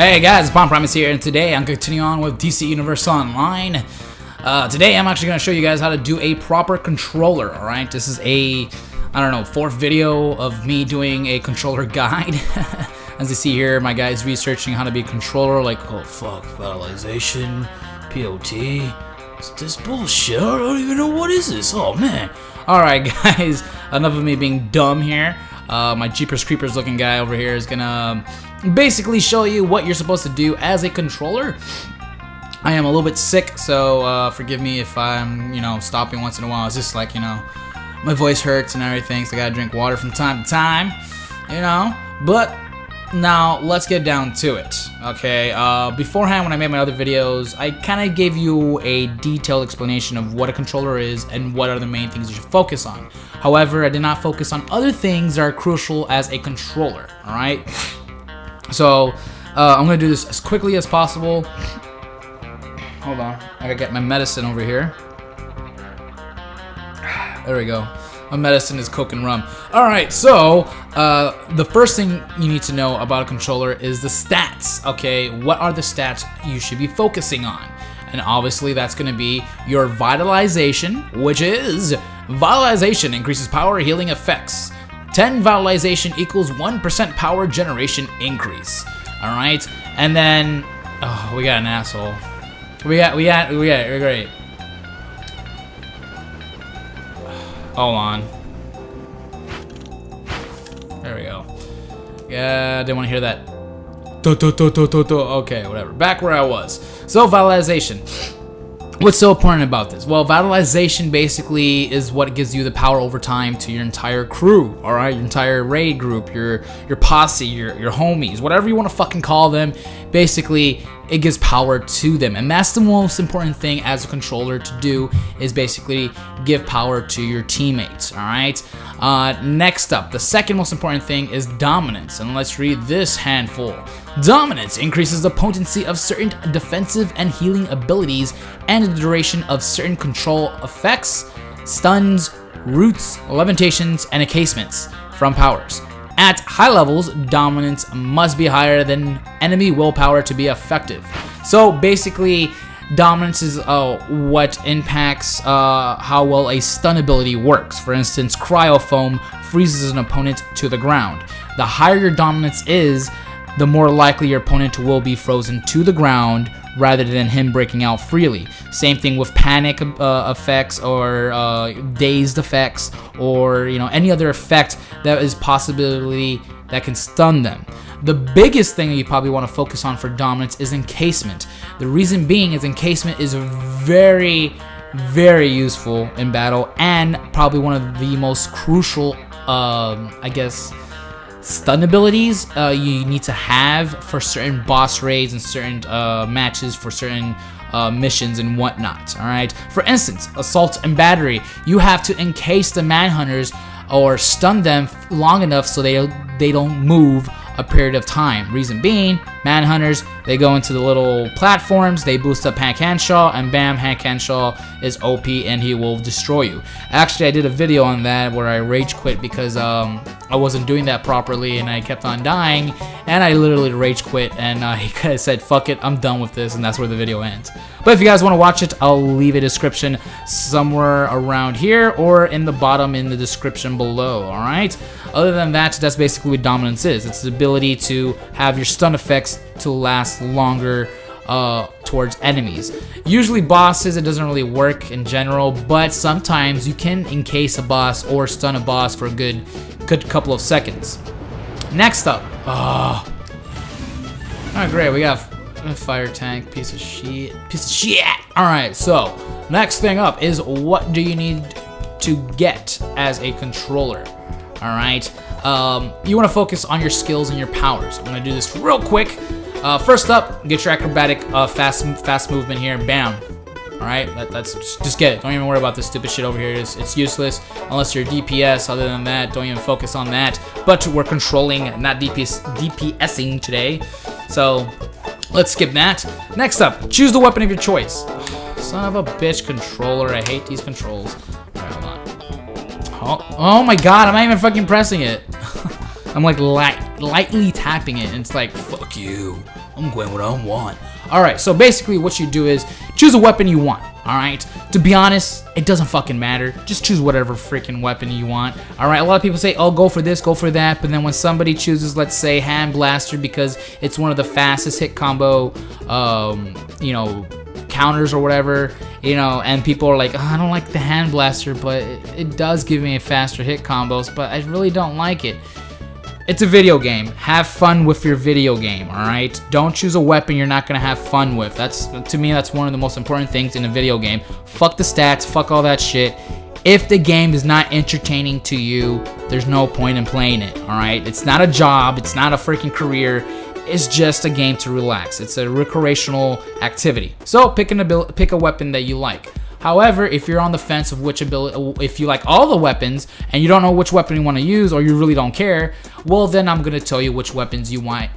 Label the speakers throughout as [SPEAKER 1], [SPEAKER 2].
[SPEAKER 1] Hey guys, Primus here, and today I'm continuing on with DC Universe Online. Today I'm actually going to show you guys how to do a proper controller, alright? This is a, fourth video of me doing a controller guide. As you see here, my guy's researching how to be a controller, like, oh fuck, vitalization, POT, what's this bullshit? I don't even know what is this, oh man. Alright guys, enough of me being dumb here. My Jeepers Creepers looking guy over here is gonna basically show you what you're supposed to do as a controller. I am a little bit sick, so forgive me if I'm, stopping once in a while. It's just like, my voice hurts and everything, so I gotta drink water from time to time, But now let's get down to it, okay? Beforehand, when I made my other videos, I kind of gave you a detailed explanation of what a controller is and what are the main things you should focus on. However, I did not focus on other things that are crucial as a controller, alright? So, I'm going to do this as quickly as possible. Hold on, I gotta get my medicine over here. There we go. My medicine is Coke and rum. Alright, so, the first thing you need to know about a controller is the stats, okay? What are the stats you should be focusing on? And obviously that's going to be your vitalization, which is vitalization increases power healing effects. 10 vitalization equals 1% power generation increase. Alright, and then, oh, we got an asshole. We're great. Hold on. There we go. Yeah, I didn't want to hear that. Okay, whatever. Back where I was. So, vitalization. What's so important about this? Well, vitalization basically is what gives you the power over time to your entire crew, alright? Your entire raid group, your posse, your homies, whatever you want to fucking call them. Basically, it gives power to them. And that's the most important thing as a controller to do, is basically give power to your teammates, alright? Next up, the second most important thing is dominance. And let's read this handful. Dominance increases the potency of certain defensive and healing abilities and the duration of certain control effects, stuns, roots, lamentations, and encasements from powers. At high levels, dominance must be higher than enemy willpower to be effective. So basically, dominance is what impacts how well a stun ability works. For instance, cryo foam freezes an opponent to the ground. The higher your dominance is, the more likely your opponent will be frozen to the ground rather than him breaking out freely. Same thing with panic effects or dazed effects, or any other effect that is possibility that can stun them. The biggest thing that you probably want to focus on for dominance is encasement. The reason being is encasement is very, very useful in battle, and probably one of the most crucial, stun abilities you need to have for certain boss raids and certain matches, for certain missions and whatnot. Alright, for instance, assault and battery, you have to encase the manhunters or stun them long enough so they don't move a period of time. Reason being, manhunters, they go into the little platforms, they boost up Hank Henshaw, and bam, Hank Henshaw is OP and he will destroy you. Actually, I did a video on that where I rage quit because I wasn't doing that properly and I kept on dying, and I literally rage quit, and he said, fuck it, I'm done with this, and that's where the video ends. But if you guys want to watch it, I'll leave a description somewhere around here or in the bottom in the description below, alright? Other than that, that's basically what dominance is. It's the ability to have your stun effects to last longer towards enemies. Usually bosses, it doesn't really work in general, but sometimes you can encase a boss or stun a boss for a good couple of seconds. Next up, oh great, we got a fire tank, piece of shit. Alright, so next thing up is, what do you need to get as a controller? Alright, you want to focus on your skills and your powers. I'm going to do this real quick. First up, get your acrobatic fast movement here, bam. Alright, let's just get it. Don't even worry about this stupid shit over here. It's useless unless you're DPS. Other than that, don't even focus on that. But we're controlling, not DPSing today. So let's skip that. Next up, choose the weapon of your choice. Son of a bitch controller. I hate these controls. Alright, hold on. Oh my god, I'm not even fucking pressing it. I'm like lightly tapping it, and it's like, fuck you. I'm going what I want. Alright, so basically what you do is choose a weapon you want. Alright, to be honest, it doesn't fucking matter. Just choose whatever freaking weapon you want. Alright, a lot of people say, oh, go for this, go for that. But then when somebody chooses, let's say, Hand Blaster because it's one of the fastest hit combo, you know, counters or whatever, you know, and people are like, oh, I don't like the Hand Blaster, but it does give me a faster hit combos, but I really don't like it. It's a video game. Have fun with your video game, alright? Don't choose a weapon you're not gonna have fun with. That's, to me, that's one of the most important things in a video game. Fuck the stats, fuck all that shit. If the game is not entertaining to you, there's no point in playing it, alright? It's not a job, it's not a freaking career. It's just a game to relax. It's a recreational activity. So pick a weapon that you like. However, if you're on the fence of which ability, if you like all the weapons and you don't know which weapon you want to use or you really don't care, well then I'm gonna tell you which weapons you might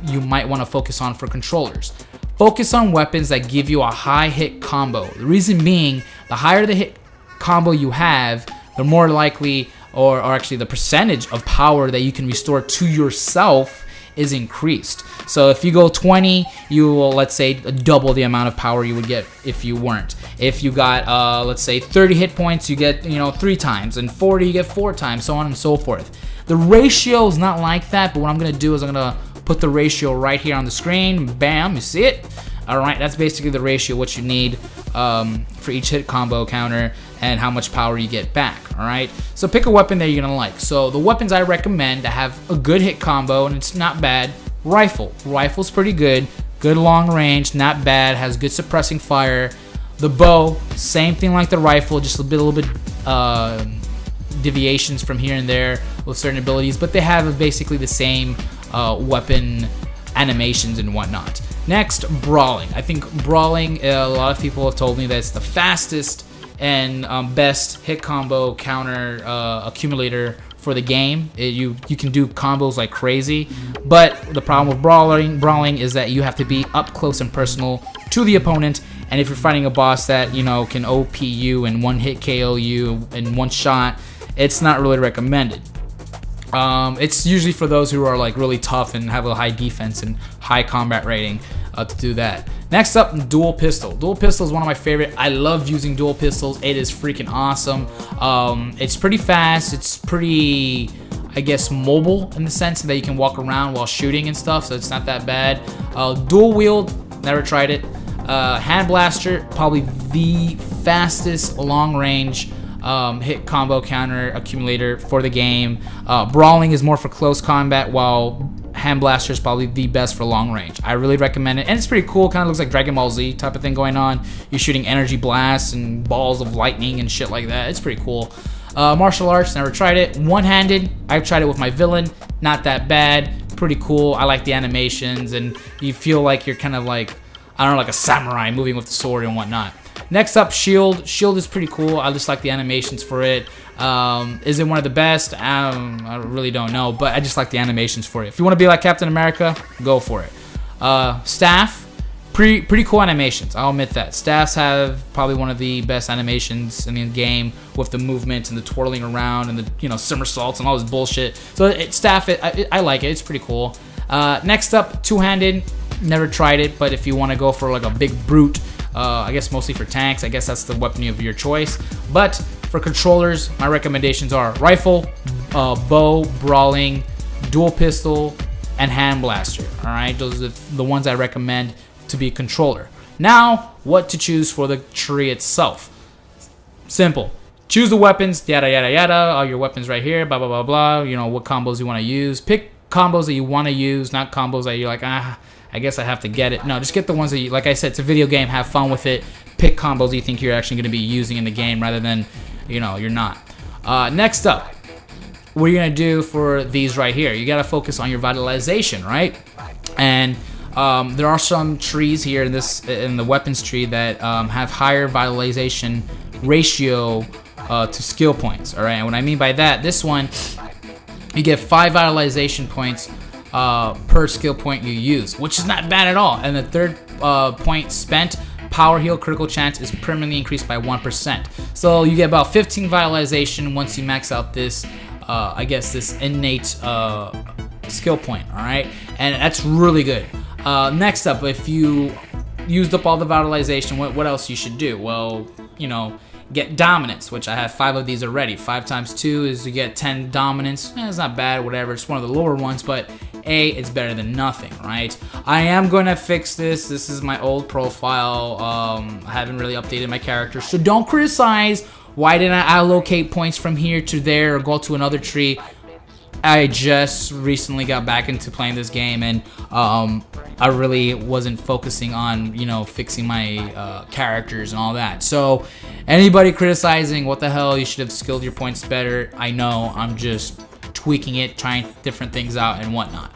[SPEAKER 1] want to focus on for controllers. Focus on weapons that give you a high hit combo. The reason being, the higher the hit combo you have, the more likely, or actually the percentage of power that you can restore to yourself is increased. So if you go 20, you will, let's say, double the amount of power you would get if you weren't. If you got, let's say, 30 hit points, you get, 3 times, and 40, you get 4 times, so on and so forth. The ratio is not like that, but what I'm gonna do is I'm gonna put the ratio right here on the screen. Bam, you see it? All right, that's basically the ratio, what you need for each hit combo counter and how much power you get back. All right, so pick a weapon that you're gonna like. So the weapons I recommend that have a good hit combo and it's not bad: rifle. Rifle's pretty good, good long range, not bad, has good suppressing fire. The bow, same thing like the rifle, just a little bit deviations from here and there with certain abilities, but they have basically the same weapon animations and whatnot. Next, brawling. I think brawling, a lot of people have told me that it's the fastest and best hit combo counter accumulator for the game. You can do combos like crazy, but the problem with brawling is that you have to be up close and personal to the opponent, and if you're fighting a boss that can OP you and one hit KO you in one shot, it's not really recommended. It's usually for those who are like really tough and have a high defense and high combat rating to do that. Next up, dual pistol. Dual pistol is one of my favorite. I love using dual pistols. It is freaking awesome. It's pretty fast. It's pretty, I guess, mobile in the sense that you can walk around while shooting and stuff, so it's not that bad. Dual wield, never tried it. Hand blaster, probably the fastest long range hit combo counter accumulator for the game. Brawling is more for close combat, while Hand Blaster is probably the best for long range. I really recommend it, and it's pretty cool. Kind of looks like Dragon Ball Z type of thing going on. You're shooting energy blasts and balls of lightning and shit like that. It's pretty cool. Martial arts, never tried it. One-handed, I've tried it with my villain. Not that bad. Pretty cool. I like the animations, and you feel like you're kind of like, I don't know, like a samurai moving with the sword and whatnot. Next up, shield. Shield is pretty cool. I just like the animations for it. Is it one of the best? I really don't know, but I just like the animations for it. If you want to be like Captain America, go for it. Staff, pretty cool animations. I'll admit that. Staffs have probably one of the best animations in the game, with the movement and the twirling around and the somersaults and all this bullshit. So staff, I like it. It's pretty cool. Next up, two-handed. Never tried it, but if you want to go for like a big brute, I guess mostly for tanks, I guess that's the weapon of your choice. But for controllers, my recommendations are rifle, bow, brawling, dual pistol, and hand blaster. Alright, those are the ones I recommend to be a controller. Now, what to choose for the tree itself. Simple. Choose the weapons, yada yada yada, all your weapons right here, blah blah blah blah, what combos you want to use. Pick combos that you want to use, not combos that you're like, I guess I have to get it. No, just get the ones that you, like I said, it's a video game, have fun with it. Pick combos you think you're actually going to be using in the game rather than, you're not. Next up, what you're going to do for these right here, you got to focus on your vitalization, right? And there are some trees here in the weapons tree that have higher vitalization ratio to skill points, all right? And what I mean by that, this one, you get 5 vitalization points per skill point you use, which is not bad at all. And the third point spent, power heal critical chance is permanently increased by 1%. So you get about 15 vitalization once you max out this, I guess, this innate skill point, all right? And that's really good. Next up, if you used up all the vitalization, what else you should do? Well, you know, get dominance, which I have 5 of these already. 5 times 2 is you get 10 dominance. It's not bad, whatever. It's one of the lower ones, but it's better than nothing, right? I am going to fix this. This is my old profile. I haven't really updated my character, so don't criticize why didn't I allocate points from here to there or go to another tree. I just recently got back into playing this game, and I really wasn't focusing on, you know, fixing my characters and all that. So anybody criticizing, what the hell, you should have skilled your points better, I know. I'm just tweaking it, trying different things out and whatnot.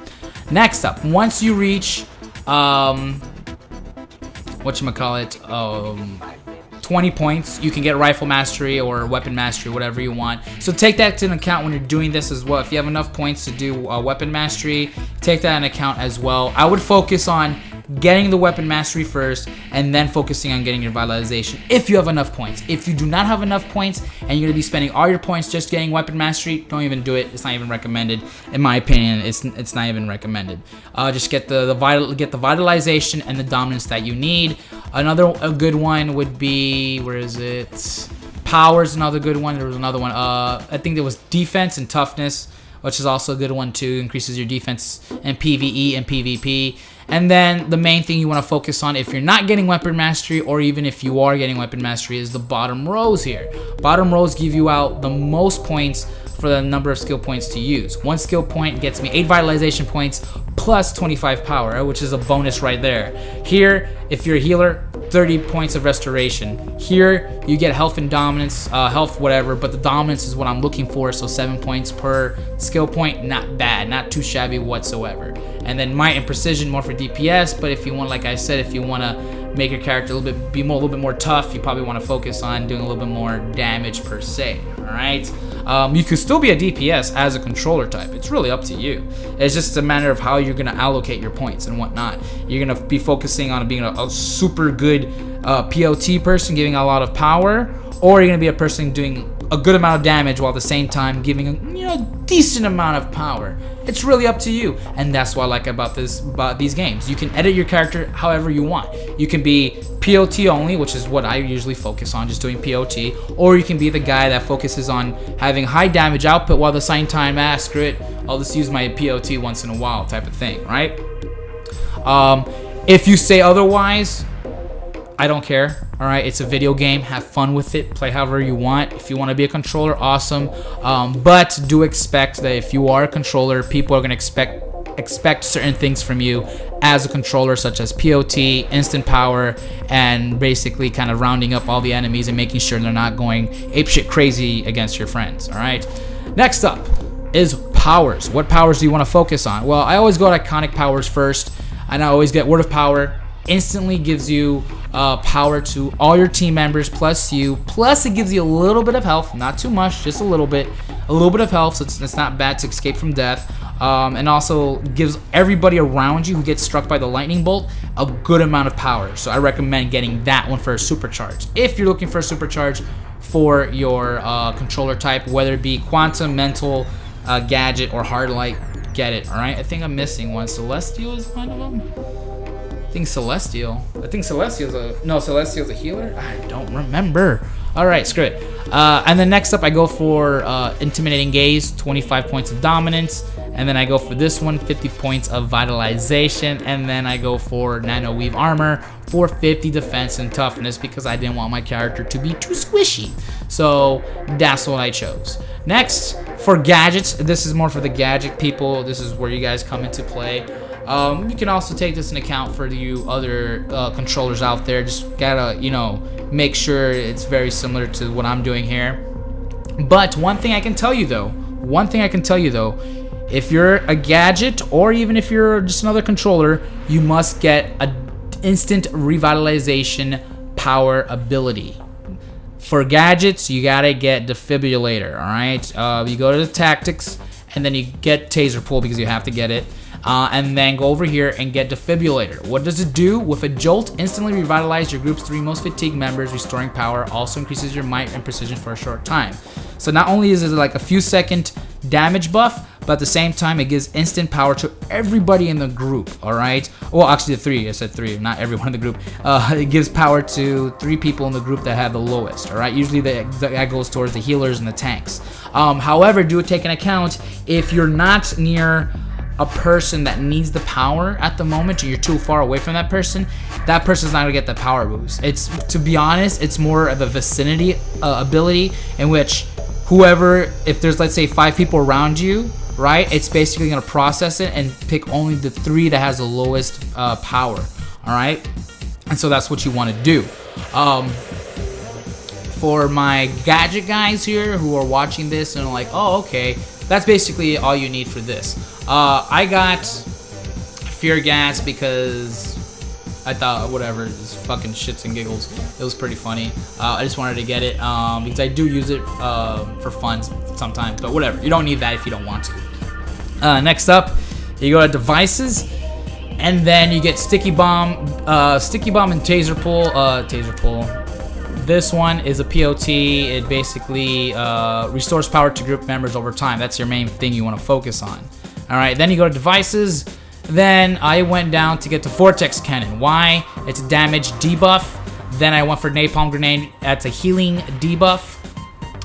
[SPEAKER 1] Next up, once you reach whatchamacallit, 20 points, you can get rifle mastery or weapon mastery, whatever you want. So take that into account when you're doing this as well. If you have enough points to do weapon mastery, take that into account as well. I would focus on getting the weapon mastery first and then focusing on getting your vitalization if you have enough points. If you do not have enough points and you're going to be spending all your points just getting weapon mastery, don't even do it. It's not even recommended. In my opinion, it's not even recommended. Just get the vitalization and the dominance that you need. A good one would be, where is it? Power's another good one. There was another one. I think there was defense and toughness, which is also a good one too. Increases your defense in PvE and PvP. And then the main thing you want to focus on if you're not getting weapon mastery, or even if you are getting weapon mastery, is the bottom rows here. Bottom rows give you out the most points for the number of skill points to use. One skill point gets me 8 vitalization points plus 25 power, which is a bonus right there. Here, if you're a healer, 30 points of restoration. Here, you get health and dominance, health whatever, but the dominance is what I'm looking for, so 7 points per skill point, not bad, not too shabby whatsoever. And then might and precision, more for DPS, but if you want, like I said, if you want to make your character a little bit more tough, you probably want to focus on doing a little bit more damage per se. All right, you could still be a DPS as a controller type. It's really up to you. It's just a matter of how you're gonna allocate your points and whatnot. You're gonna be focusing on being a super good POT person, giving a lot of power, or you're gonna be a person doing a good amount of damage while at the same time giving a decent amount of power. It's really up to you, and that's what I like about these games. You can edit your character however you want. You can be POT only, which is what I usually focus on, just doing POT, or you can be the guy that focuses on having high damage output while at the same time, screw it, I'll just use my POT once in a while type of thing, right? If you say otherwise, I don't care. All right, it's a video game. Have fun with it. Play however you want. If you want to be a controller, awesome. But do expect that if you are a controller, people are going to expect certain things from you as a controller, such as POT, instant power, and basically kind of rounding up all the enemies and making sure they're not going apeshit crazy against your friends. All right. Next up is powers. What powers do you want to focus on? Well, I always go to iconic powers first, and I always get word of power. Instantly gives you power to all your team members plus you, plus it gives you a little bit of health, not too much, just a little bit of health, so it's not bad to escape from death, and also gives everybody around you who gets struck by the lightning bolt a good amount of power. So I recommend getting that one for a supercharge if you're looking for a supercharge for your controller type, whether it be quantum, mental, gadget, or hard light. Get it. All right, I think I'm missing one. Celestial is one of them. I think Celestial's a healer? I don't remember. Alright, screw it. And then next up I go for Intimidating Gaze, 25 points of dominance. And then I go for this one, 50 points of vitalization. And then I go for Nano Weave Armor for 50 defense and toughness because I didn't want my character to be too squishy. So that's what I chose. Next, for gadgets, this is more for the gadget people. This is where you guys come into play. You can also take this into account for you other controllers out there. Just gotta, make sure it's very similar to what I'm doing here. But one thing I can tell you though, if you're a gadget or even if you're just another controller, you must get an instant revitalization power ability. For gadgets, you gotta get Defibrillator, alright? You go to the tactics, and then you get Taser Pull because you have to get it. And then go over here and get Defibrillator. What does it do? With a jolt, instantly revitalize your group's 3 most fatigued members, restoring power. Also increases your might and precision for a short time. So not only is it like a few second damage buff, but at the same time, it gives instant power to everybody in the group. All right. Well, actually, the 3. I said 3, not everyone in the group. It gives power to 3 people in the group that have the lowest. All right. Usually that goes towards the healers and the tanks. However, do take into account if you're not near a person that needs the power at the moment and you're too far away from that person's not gonna get the power boost. It's, to be honest, it's more of a vicinity ability in which whoever, if there's, let's say, 5 people around you, right, it's basically gonna process it and pick only the 3 that has the lowest power. All right, and so that's what you want to do. For my gadget guys here who are watching this and are like, oh, okay, that's basically all you need for this. I got fear gas because I thought, whatever, it's fucking shits and giggles. It was pretty funny. I just wanted to get it because I do use it for fun sometimes, but whatever. You don't need that if you don't want to. Next up, you go to devices, and then you get sticky bomb and taser pull. This one is a POT. It basically restores power to group members over time. That's your main thing you want to focus on. All right, then you go to devices. Then I went down to get the Vortex Cannon. Why? It's a damage debuff. Then I went for Napalm Grenade. That's a healing debuff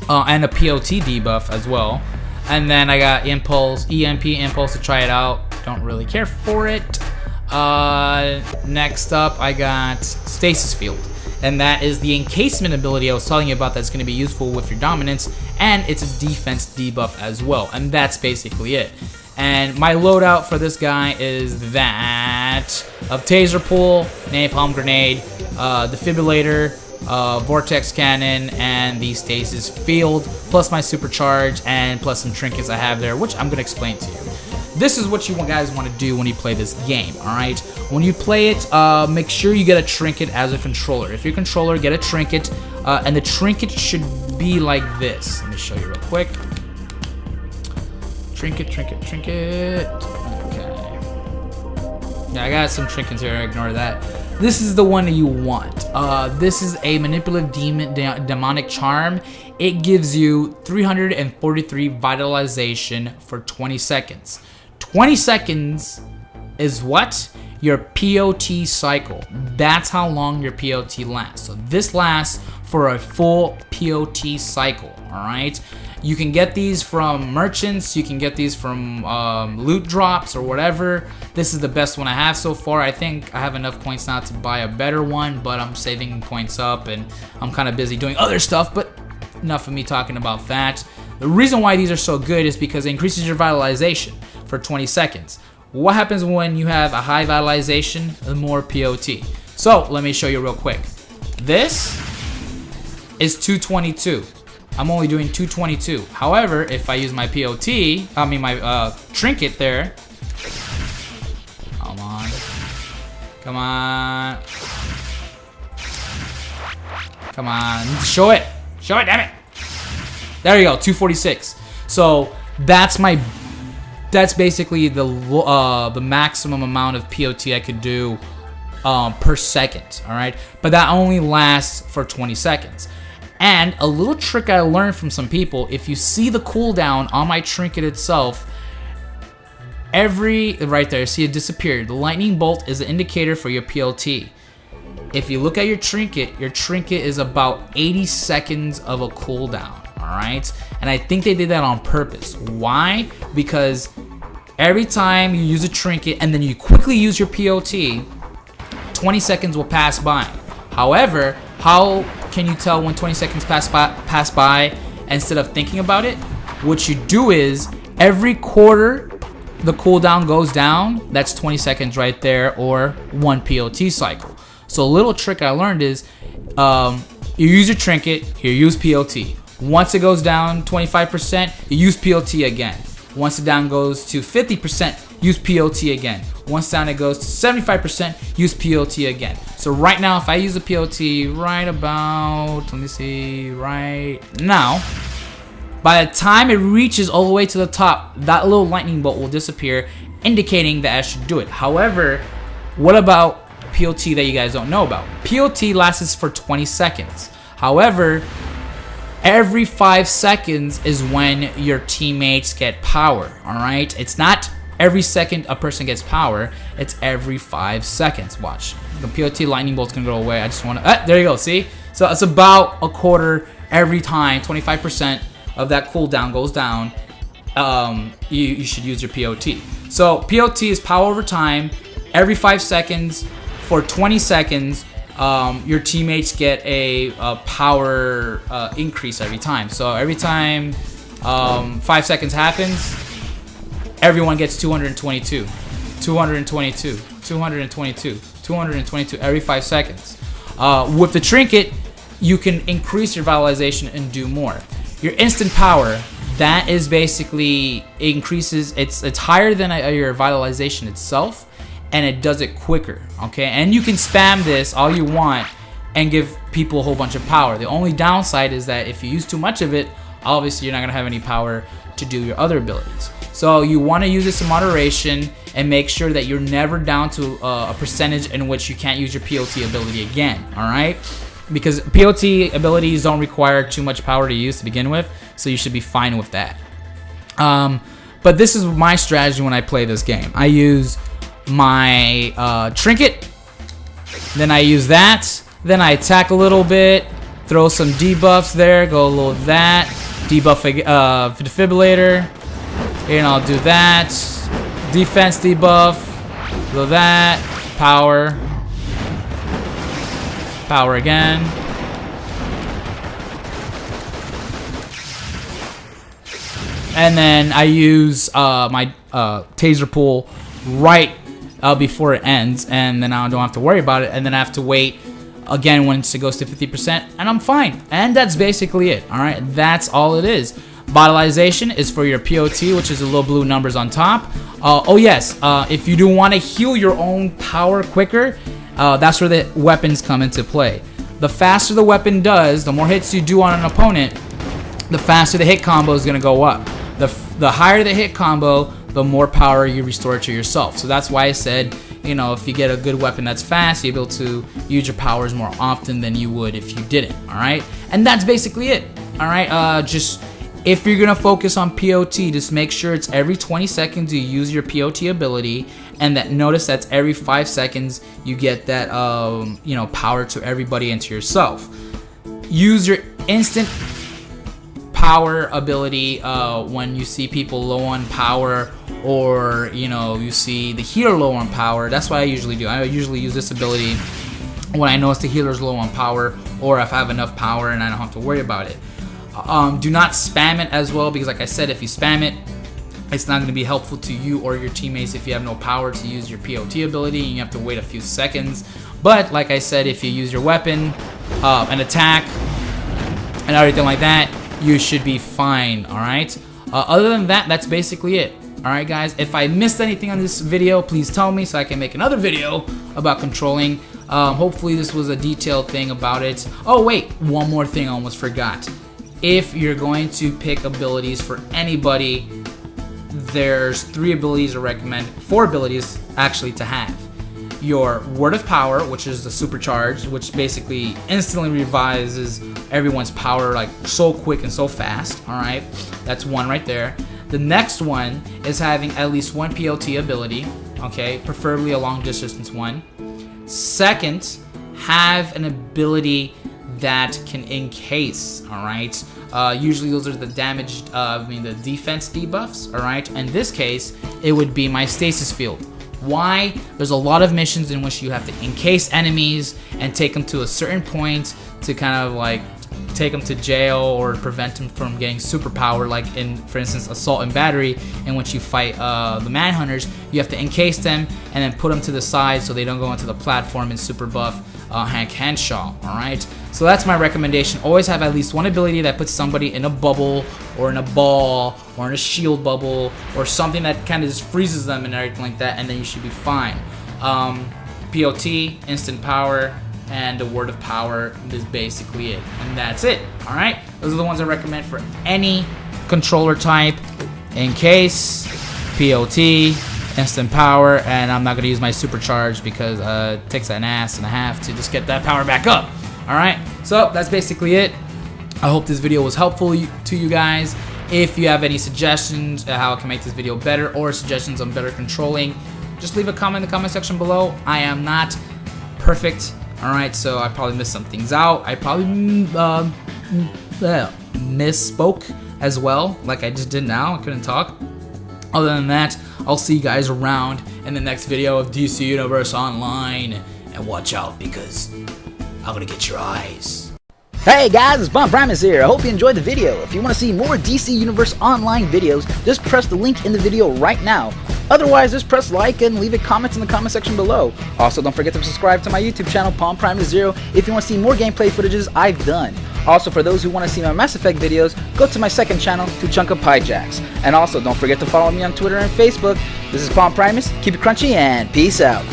[SPEAKER 1] and a POT debuff as well. And then I got EMP Impulse to try it out. Don't really care for it. Next up, I got Stasis Field. And that is the encasement ability I was telling you about that's going to be useful with your dominance. And it's a defense debuff as well. And that's basically it. And my loadout for this guy is that of Taser Pull, Napalm Grenade, Defibrillator, Vortex Cannon, and the Stasis Field, plus my Supercharge, and plus some trinkets I have there, which I'm going to explain to you. This is what you guys want to do when you play this game, alright? When you play it, make sure you get a trinket as a controller. If you're a controller, get a trinket, and the trinket should be like this. Let me show you real quick. Trinket. Okay. Yeah, I got some trinkets here. Ignore that. This is the one that you want. This is a manipulative demonic charm. It gives you 343 vitalization for 20 seconds. 20 seconds is what? Your POT cycle. That's how long your POT lasts. So this lasts for a full POT cycle. All right. You can get these from merchants, you can get these from loot drops or whatever. This is the best one I have so far. I think I have enough points now to buy a better one, but I'm saving points up and I'm kind of busy doing other stuff, but enough of me talking about that. The reason why these are so good is because it increases your vitalization for 20 seconds. What happens when you have a high vitalization? The more POT. So let me show you real quick. This is 222. I'm only doing 222. However, if I use my my trinket there. Come on. Come on. Come on. Show it. Show it, damn it. There you go, 246. So that's basically the maximum amount of POT I could do per second, all right? But that only lasts for 20 seconds. And a little trick I learned from some people, if you see the cooldown on my trinket itself, right there, see it disappeared. The lightning bolt is an indicator for your POT. If you look at your trinket is about 80 seconds of a cooldown, all right? And I think they did that on purpose. Why? Because every time you use a trinket and then you quickly use your POT, 20 seconds will pass by. However, how can you tell when 20 seconds pass by instead of thinking about it? What you do is every quarter the cooldown goes down. That's 20 seconds right there, or one POT cycle. So a little trick I learned is you use your trinket, you use POT. Once it goes down 25%, you use POT again. Once it down goes to 50%, use POT again. Once down it goes to 75%, use POT again. So right now, if I use the POT right about, let me see, right now, by the time it reaches all the way to the top, that little lightning bolt will disappear, indicating that I should do it. However, what about POT that you guys don't know about? POT lasts for 20 seconds. However, every 5 seconds is when your teammates get power. All right, it's not every second a person gets power, it's every 5 seconds. Watch, the POT lightning bolt's gonna go away. I just want to, there you go, see? So it's about a quarter every time, 25% of that cooldown goes down. You should use your POT. So POT is power over time. Every 5 seconds for 20 seconds, your teammates get a power increase every time. So every time 5 seconds happens, everyone gets 222, 222, 222, 222 every 5 seconds. With the trinket, you can increase your vitalization and do more. Your instant power, that is basically increases. It's higher than your vitalization itself, and it does it quicker. Okay, and you can spam this all you want and give people a whole bunch of power. The only downside is that if you use too much of it, obviously you're not gonna have any power to do your other abilities. So you want to use this in moderation and make sure that you're never down to a percentage in which you can't use your POT ability again. All right, because POT abilities don't require too much power to use to begin with, so you should be fine with that. But this is my strategy when I play this game. I use my trinket, then I use that, then I attack a little bit, throw some debuffs there, go a little that, debuff defibrillator, and I'll do that, defense debuff, do that, power again, and then I use my taser pull right before it ends, and then I don't have to worry about it, and then I have to wait again once it goes to 50%, and I'm fine. And that's basically it. All right, that's all it is. Vitalization is for your POT, which is the little blue numbers on top. Oh yes, if you do want to heal your own power quicker, that's where the weapons come into play. The faster the weapon does, the more hits you do on an opponent, the faster the hit combo is going to go up. The higher the hit combo, the more power you restore to yourself. So that's why I said, you know, if you get a good weapon that's fast, you'll be able to use your powers more often than you would if you didn't. All right, and that's basically it. All right, just if you're gonna focus on POT, just make sure it's every 20 seconds you use your POT ability, and that notice that's every 5 seconds you get that you know, power to everybody and to yourself. Use your instant power ability when you see people low on power, or you know, you see the healer low on power. That's what I usually do. I usually use this ability when I notice the healer's low on power, or if I have enough power and I don't have to worry about it. Do not spam it as well, because like I said, if you spam it, it's not going to be helpful to you or your teammates if you have no power to use your POT ability and you have to wait a few seconds. But like I said, if you use your weapon, an attack, and everything like that, you should be fine. All right, other than that, that's basically it. All right guys, if I missed anything on this video, please tell me so I can make another video about controlling. Hopefully this was a detailed thing about it. Oh wait, one more thing I almost forgot. If you're going to pick abilities for anybody, there's 3 abilities I recommend, 4 abilities actually to have. Your Word of Power, which is the supercharged, which basically instantly revises everyone's power like so quick and so fast. All right, that's one right there. The next one is having at least 1 POT ability, okay, preferably a long distance one. Second, have an ability that can encase. All right, usually those are the damaged, the defense debuffs. All right, in this case, it would be my stasis field. Why? There's a lot of missions in which you have to encase enemies and take them to a certain point to kind of like take them to jail or prevent them from getting superpower, like in, for instance, Assault and Battery, in which you fight the Manhunters. You have to encase them and then put them to the side so they don't go into the platform and super buff Hank Henshaw. All right, so that's my recommendation. Always have at least 1 ability that puts somebody in a bubble or in a ball or in a shield bubble or something that kind of just freezes them and everything like that, and then you should be fine. POT, instant power, and the Word of Power is basically it, and that's it. All right, those are the ones I recommend for any controller type. Encase, POT, instant power, and I'm not gonna use my supercharge because it takes an ass and a half to just get that power back up. All right, so that's basically it. I hope this video was helpful to you guys. If you have any suggestions how I can make this video better or suggestions on better controlling, just leave a comment in the comment section below. I am not perfect, alright, so I probably missed some things out. I probably misspoke as well, like I just did now. I couldn't talk. Other than that, I'll see you guys around in the next video of DC Universe Online. And watch out, because I'm gonna get your eyes.
[SPEAKER 2] Hey guys, it's Primus here. I hope you enjoyed the video. If you want to see more DC Universe Online videos, just press the link in the video right now. Otherwise, just press like and leave a comment in the comment section below. Also, don't forget to subscribe to my YouTube channel, Primus0, if you want to see more gameplay footages I've done. Also, for those who want to see my Mass Effect videos, go to my second channel, 2 Chunk of Pie Jacks. And also, don't forget to follow me on Twitter and Facebook. This is Primus. Keep it crunchy and peace out.